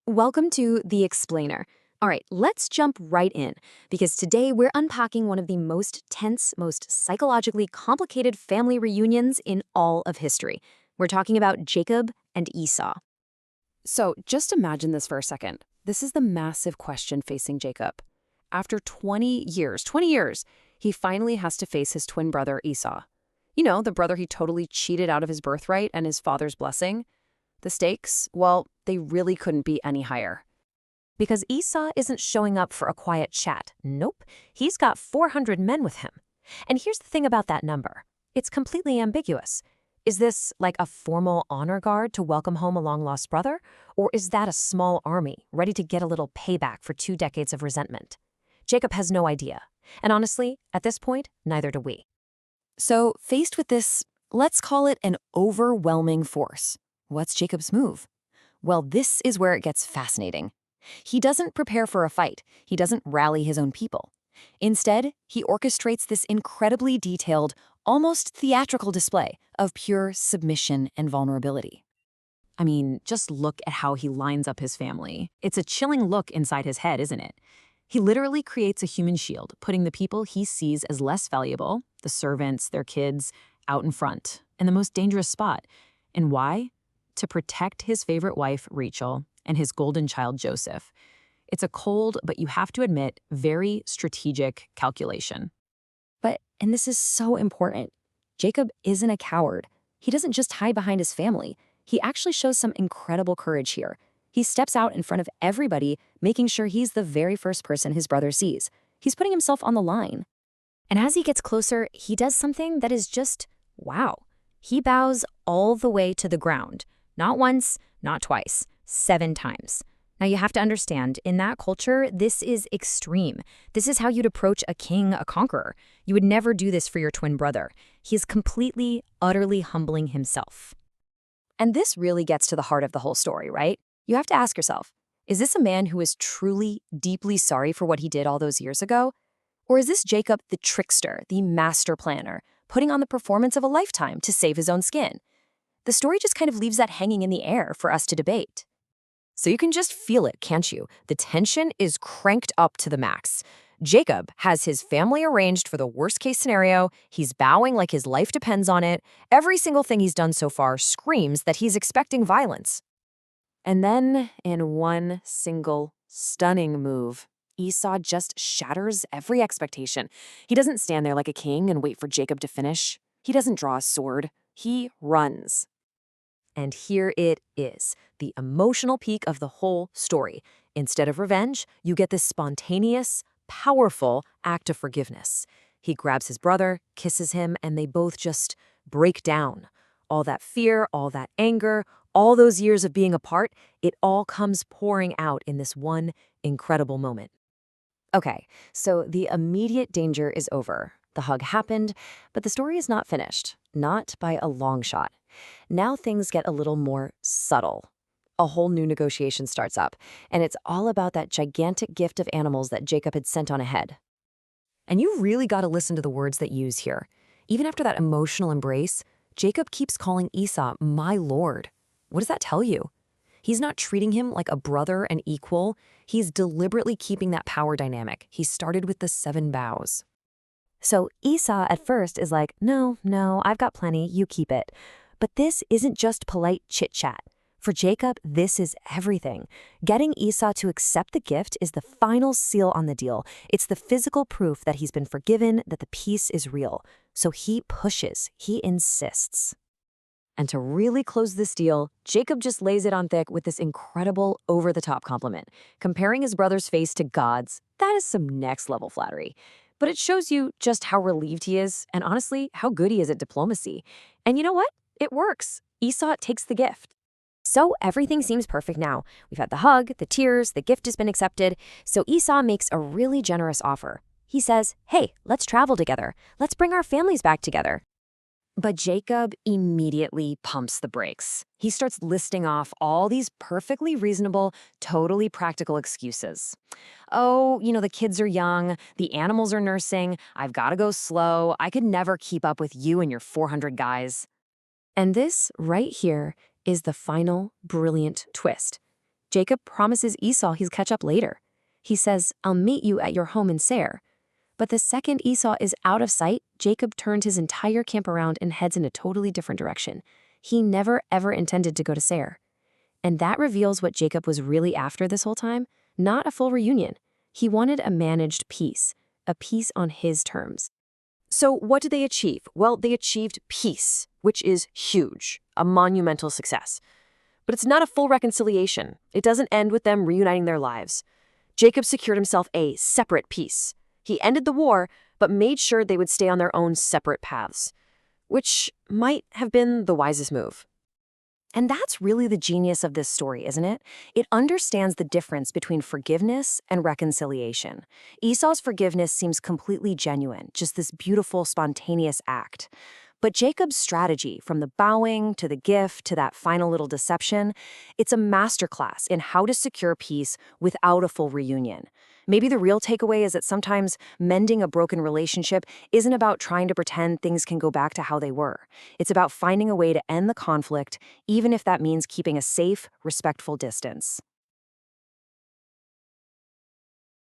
Welcome to The Explainer. All right, let's jump right in because today we're unpacking one of the most tense, most psychologically complicated family reunions in all of history. We're talking about Jacob and Esau. So just imagine this for a second. This is the massive question facing Jacob. After 20 years, he finally has to face his twin brother Esau. You know, the brother he totally cheated out of his birthright and his father's blessing. The stakes, well, they really couldn't be any higher. Because Esau isn't showing up for a quiet chat. Nope, he's got 400 men with him. And here's the thing about that number. It's completely ambiguous. Is this like a formal honor guard to welcome home a long-lost brother? Or is that a small army ready to get a little payback for 2 decades of resentment? Jacob has no idea. And honestly, at this point, neither do we. So, faced with this, let's call it an overwhelming force. What's Jacob's move? Well, this is where it gets fascinating. He doesn't prepare for a fight. He doesn't rally his own people. Instead, he orchestrates this incredibly detailed, almost theatrical display of pure submission and vulnerability. I mean, just look at how he lines up his family. It's a chilling look inside his head, isn't it? He literally creates a human shield, putting the people he sees as less valuable, the servants, their kids, out in front, in the most dangerous spot. And why? To protect his favorite wife, Rachel, and his golden child, Joseph. It's a cold, but you have to admit, very strategic calculation. And this is so important, Jacob isn't a coward. He doesn't just hide behind his family. He actually shows some incredible courage here. He steps out in front of everybody, making sure he's the very first person his brother sees. He's putting himself on the line. And as he gets closer, he does something that is just, wow. He bows all the way to the ground. Not once, not twice, 7 times. Now you have to understand, in that culture, this is extreme. This is how you'd approach a king, a conqueror. You would never do this for your twin brother. He is completely, utterly humbling himself. And this really gets to the heart of the whole story, right? You have to ask yourself, is this a man who is truly, deeply sorry for what he did all those years ago? Or is this Jacob the trickster, the master planner, putting on the performance of a lifetime to save his own skin? The story just kind of leaves that hanging in the air for us to debate. So you can just feel it, can't you? The tension is cranked up to the max. Jacob has his family arranged for the worst-case scenario. He's bowing like his life depends on it. Every single thing he's done so far screams that he's expecting violence. And then, in one single, stunning move, Esau just shatters every expectation. He doesn't stand there like a king and wait for Jacob to finish. He doesn't draw a sword. He runs. And here it is, the emotional peak of the whole story. Instead of revenge, you get this spontaneous, powerful act of forgiveness. He grabs his brother, kisses him, and they both just break down. All that fear, all that anger, all those years of being apart, it all comes pouring out in this one incredible moment. Okay, so the immediate danger is over. The hug happened, but the story is not finished, not by a long shot. Now things get a little more subtle. A whole new negotiation starts up, and it's all about that gigantic gift of animals that Jacob had sent on ahead. And you really got to listen to the words that use here. Even after that emotional embrace, Jacob keeps calling Esau my lord. What does that tell you? He's not treating him like a brother and equal. He's deliberately keeping that power dynamic. He started with the 7 bows. So Esau at first is like, no, I've got plenty, you keep it. But this isn't just polite chit-chat. For Jacob, this is everything. Getting Esau to accept the gift is the final seal on the deal. It's the physical proof that he's been forgiven, that the peace is real. So he pushes, he insists. And to really close this deal, Jacob just lays it on thick with this incredible over-the-top compliment. Comparing his brother's face to God's, that is some next-level flattery. But it shows you just how relieved he is, and honestly, how good he is at diplomacy. And you know what? It works. Esau takes the gift. So everything seems perfect now. We've had the hug, the tears, the gift has been accepted. So Esau makes a really generous offer. He says, hey, let's travel together. Let's bring our families back together. But Jacob immediately pumps the brakes. He starts listing off all these perfectly reasonable, totally practical excuses. Oh, the kids are young, the animals are nursing, I've got to go slow, I could never keep up with you and your 400 guys. And this right here is the final brilliant twist. Jacob promises Esau he'll catch up later. He says, "I'll meet you at your home in Seir." But the second Esau is out of sight, Jacob turned his entire camp around and heads in a totally different direction. He never ever intended to go to Seir. And that reveals what Jacob was really after this whole time, not a full reunion. He wanted a managed peace, a peace on his terms. So what did they achieve? Well, they achieved peace, which is huge, a monumental success. But it's not a full reconciliation. It doesn't end with them reuniting their lives. Jacob secured himself a separate peace. He ended the war, but made sure they would stay on their own separate paths, which might have been the wisest move. And that's really the genius of this story, isn't it? It understands the difference between forgiveness and reconciliation. Esau's forgiveness seems completely genuine, just this beautiful, spontaneous act. But Jacob's strategy, from the bowing to the gift to that final little deception, it's a masterclass in how to secure peace without a full reunion. Maybe the real takeaway is that sometimes mending a broken relationship isn't about trying to pretend things can go back to how they were. It's about finding a way to end the conflict, even if that means keeping a safe, respectful distance.